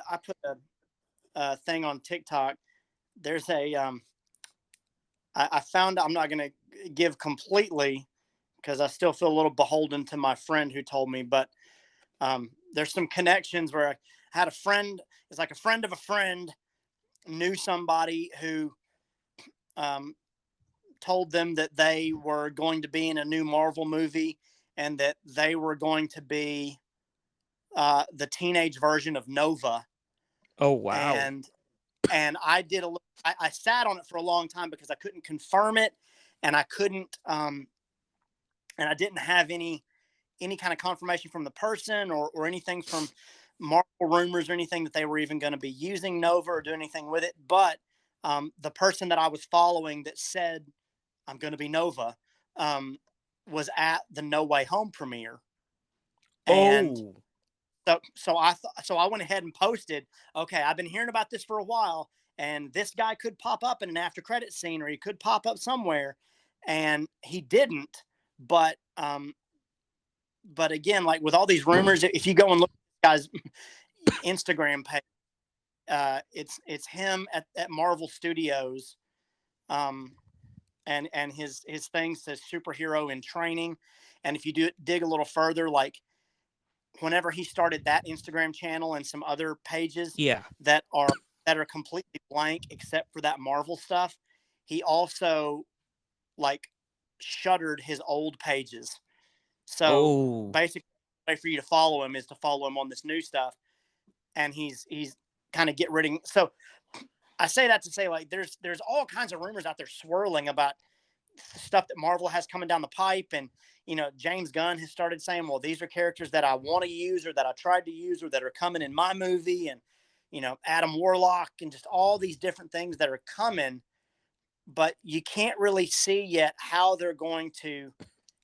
a thing on TikTok. There's a I found, I'm not going to give completely because I still feel a little beholden to my friend who told me, but there's some connections where I had a friend. It's like a friend of a friend knew somebody who told them that they were going to be in a new Marvel movie and that they were going to be the teenage version of Nova. Oh, wow. And I did I sat on it for a long time because I couldn't confirm it, and I couldn't and I didn't have any kind of confirmation from the person or anything from Marvel rumors or anything that they were even going to be using Nova or do anything with it. But the person that I was following that said I'm going to be Nova was at the No Way Home premiere. And so I went ahead and posted, okay, I've been hearing about this for a while, and this guy could pop up in an after credit scene, or he could pop up somewhere, and he didn't. But again, like with all these rumors, if you go and look at this guy's Instagram page, it's him at Marvel Studios, and his thing says superhero in training. And if you dig a little further, like whenever he started that Instagram channel and some other pages that are completely blank except for that Marvel stuff, he also like shuttered his old pages. So basically, the way for you to follow him is to follow him on this new stuff, and he's kind of get rid of. So I say that to say, like, there's all kinds of rumors out there swirling about stuff that Marvel has coming down the pipe, and James Gunn has started saying, well, these are characters that I want to use or that I tried to use or that are coming in my movie, and Adam Warlock, and just all these different things that are coming, but you can't really see yet how they're going to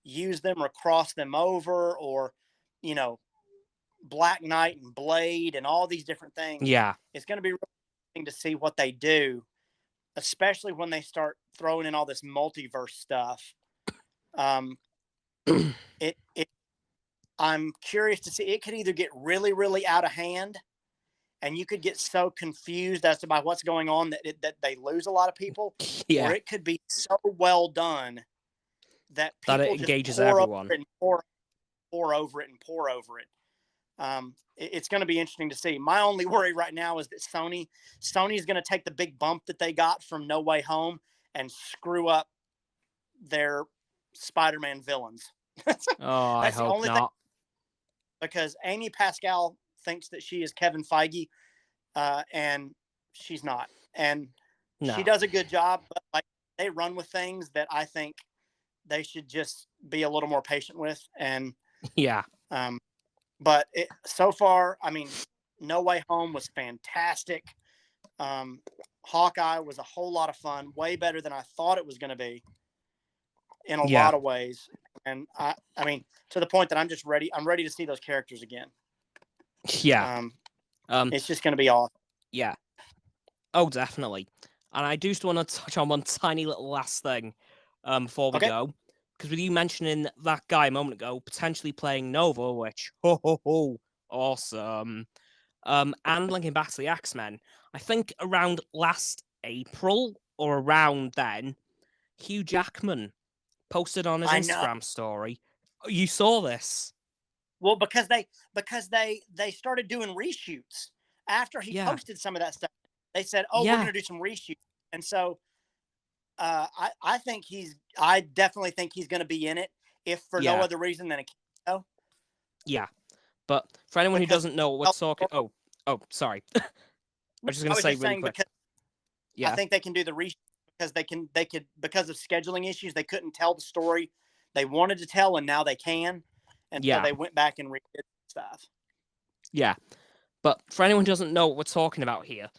use them or cross them over, or Black Knight and Blade and all these different things. Yeah, it's going to be really interesting to see what they do, especially when they start throwing in all this multiverse stuff. I'm curious to see. It could either get really, really out of hand, and you could get so confused as to by what's going on that they lose a lot of people. Yeah. Or it could be so well done that people it engages just pour everyone. over it and pour over it and pour over it. It's going to be interesting to see. My only worry right now is that Sony's going to take the big bump that they got from No Way Home and screw up their Spider-Man villains. I hope not. Because Amy Pascal thinks that she is Kevin Feige, and she's not. And she does a good job, but like they run with things that I think they should just be a little more patient with. And yeah. But so far, I mean, No Way Home was fantastic. Hawkeye was a whole lot of fun, way better than I thought it was going to be in a Yeah. lot of ways. And I mean, to the point that I'm just ready. I'm ready to see those characters again. Yeah. It's just going to be awesome. Yeah. Oh, definitely. And I do still want to touch on one tiny little last thing before we go. Because with you mentioning that guy a moment ago, potentially playing Nova, which, awesome. And linking back to the X-Men, I think around last April or around then, Hugh Jackman posted on his Instagram story. You saw this? Well, because they started doing reshoots after he posted some of that stuff. They said, "Oh, we're going to do some reshoots," and so I definitely think he's going to be in it, if for no other reason than a cameo. Yeah, but for anyone who doesn't know what we're talking, oh, sorry, I was just going to say really quick. I think they can do the reshoot because they could because of scheduling issues, they couldn't tell the story they wanted to tell, and now they can. And so they went back and redid stuff. Yeah. But for anyone who doesn't know what we're talking about here,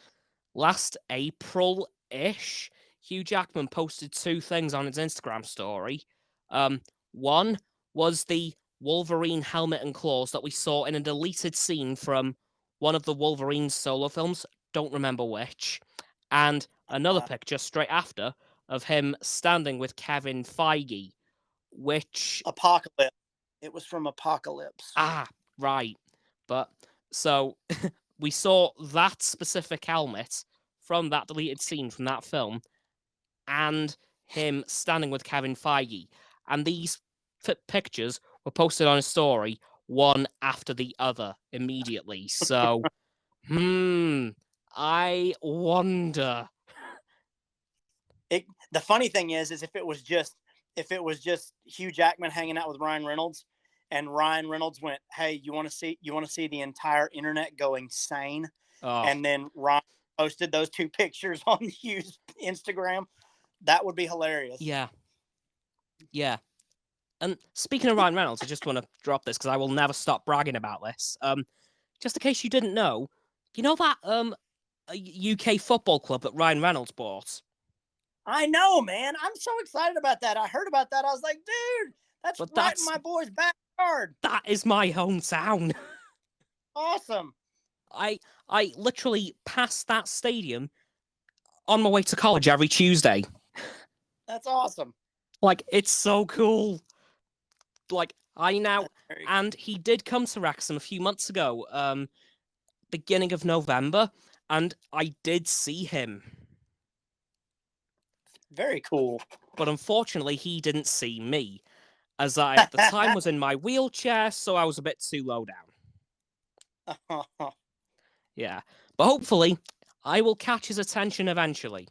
last April-ish, Hugh Jackman posted 2 things on his Instagram story. One was the Wolverine helmet and claws that we saw in a deleted scene from one of the Wolverine solo films. Don't remember which. And another picture straight after of him standing with Kevin Feige, which... Apocalypse. It was from Apocalypse. Ah, right. But so we saw that specific helmet from that deleted scene from that film and him standing with Kevin Feige. And these pictures were posted on his story one after the other immediately. So, I wonder. The funny thing is if it was just Hugh Jackman hanging out with Ryan Reynolds, and Ryan Reynolds went, "Hey, you want to see the entire internet go insane?" And then Ryan posted those 2 pictures on Hugh's Instagram. That would be hilarious. Yeah. Yeah. And speaking of Ryan Reynolds, I just want to drop this because I will never stop bragging about this. Just in case you didn't know, you know that UK football club that Ryan Reynolds bought? I know, man. I'm so excited about that. I heard about that. I was like, dude, that's right in my boy's backyard. That is my hometown. Awesome. I literally pass that stadium on my way to college every Tuesday. That's awesome. Like, it's so cool. Like, and he did come to Wrexham a few months ago, beginning of November, and I did see him. Very cool. But unfortunately, he didn't see me, as I, at the time, was in my wheelchair, so I was a bit too low down. Yeah. But hopefully, I will catch his attention eventually.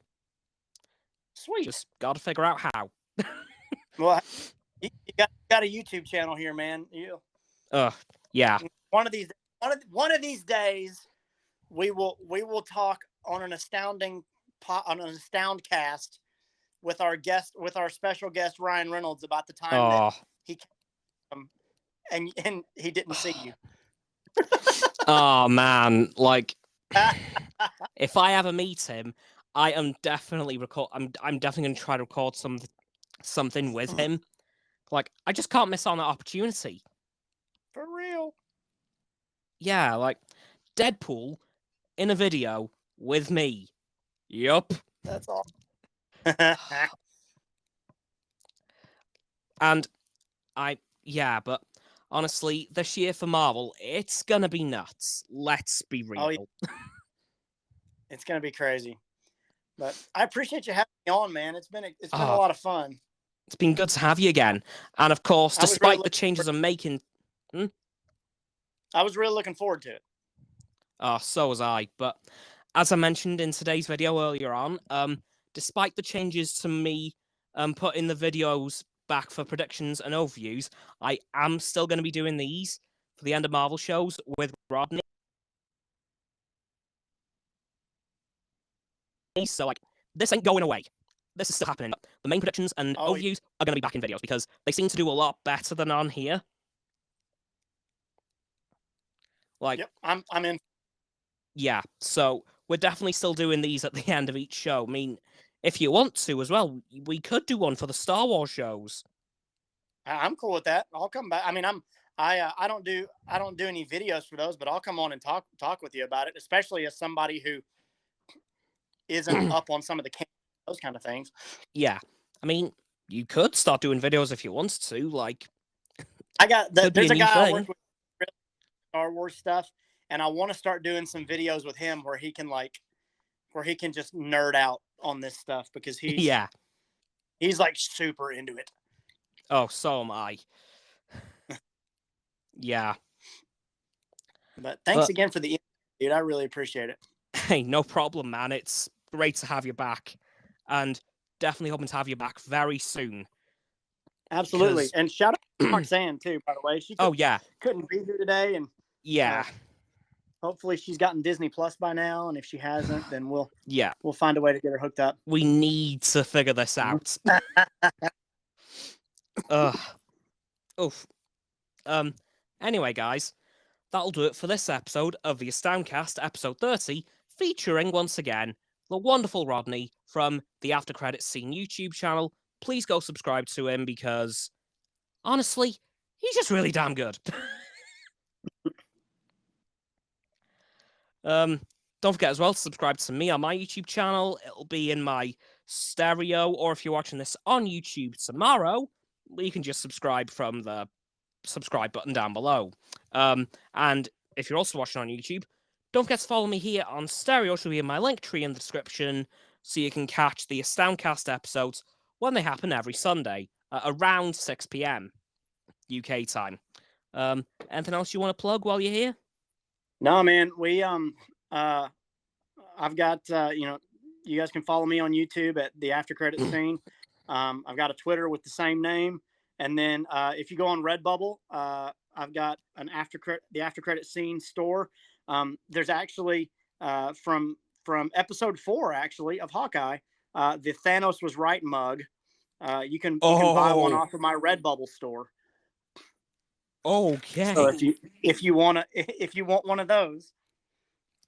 Sweet. Just gotta figure out how. Well, you got a YouTube channel here, man. Yeah. One of these days, we will talk on an Astoundcast with our special guest Ryan Reynolds about the time that he came and he didn't see you. Oh man, like if I ever meet him, I am definitely I'm definitely going to try to record something with him. Like, I just can't miss on that opportunity. For real. Yeah, like Deadpool in a video with me. Yup. That's all. And but honestly, this year for Marvel, it's gonna be nuts. Let's be real. Oh, yeah. It's gonna be crazy. But I appreciate you having me on, man. It's been a lot of fun. It's been good to have you again. And of course, despite the changes I'm making, I was really looking forward to it. So was I. But as I mentioned in today's video earlier on, despite the changes to me putting the videos back for predictions and overviews, I am still going to be doing these for the End of Marvel shows with Rodney. So, like, this ain't going away. This is still happening. The main predictions and overviews are going to be back in videos because they seem to do a lot better than on here. Like, yep, I'm in. Yeah, so we're definitely still doing these at the end of each show. I mean, if you want to as well, we could do one for the Star Wars shows. I'm cool with that. I'll come back. I mean, I don't do any videos for those, but I'll come on and talk with you about it, especially as somebody who isn't up on some of the those kind of things. Yeah, I mean, you could start doing videos if you wanted to. Like, there's a guy I work with Star Wars stuff, and I want to start doing some videos with him where he can just nerd out on this stuff, because he's like super into it. Oh, so am I. Yeah. But thanks again for the interview, dude. I really appreciate it. Hey, no problem, man. It's great to have you back, and definitely hoping to have you back very soon. Absolutely. And shout out to Roxanne too, by the way. She couldn't be here today, and hopefully she's gotten Disney Plus by now, and if she hasn't, then we'll find a way to get her hooked up. We need to figure this out. Oof. Anyway, guys, that'll do it for this episode of the Astoundcast, episode 30, featuring once again the wonderful Rodney from the After Credits Scene YouTube channel. Please go subscribe to him, because honestly, he's just really damn good. Don't forget as well to subscribe to me on my YouTube channel. It'll be in my stereo, or if you're watching this on YouTube tomorrow, you can just subscribe from the subscribe button down below. And if you're also watching on YouTube, don't forget to follow me here on stereo, which will be in my link tree in the description, so you can catch the Astoundcast episodes when they happen every Sunday around 6 p.m. UK time. Anything else you want to plug while you're here? No, man. I've got you guys can follow me on YouTube at the After Credits Scene. I've got a Twitter with the same name, and then if you go on Redbubble, I've got the After Credits Scene store. There's actually from episode 4 actually of Hawkeye, the Thanos was right mug. You can buy one off of my Redbubble store. Okay. So if you want one of those,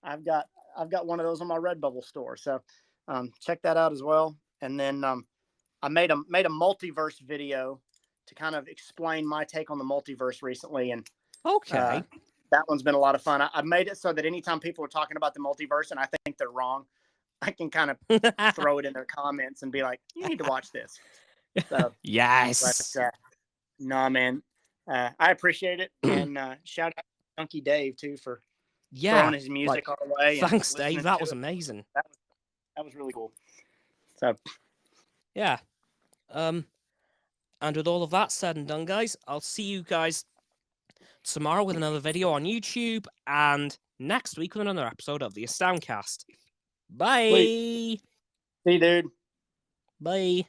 I've got one of those on my Redbubble store. So check that out as well. And then I made a multiverse video to kind of explain my take on the multiverse recently, and that one's been a lot of fun. I made it so that anytime people are talking about the multiverse and I think they're wrong, I can kind of throw it in their comments and be like, you need to watch this. So, yes. But, nah, man, I appreciate it. And shout out to Junkie Dave too for throwing his music our way. Thanks, Dave. That was amazing. That was really cool. So, yeah. And with all of that said and done, guys, I'll see you guys tomorrow with another video on YouTube, and next week with another episode of the Astoundcast. Bye. See you, dude. Bye.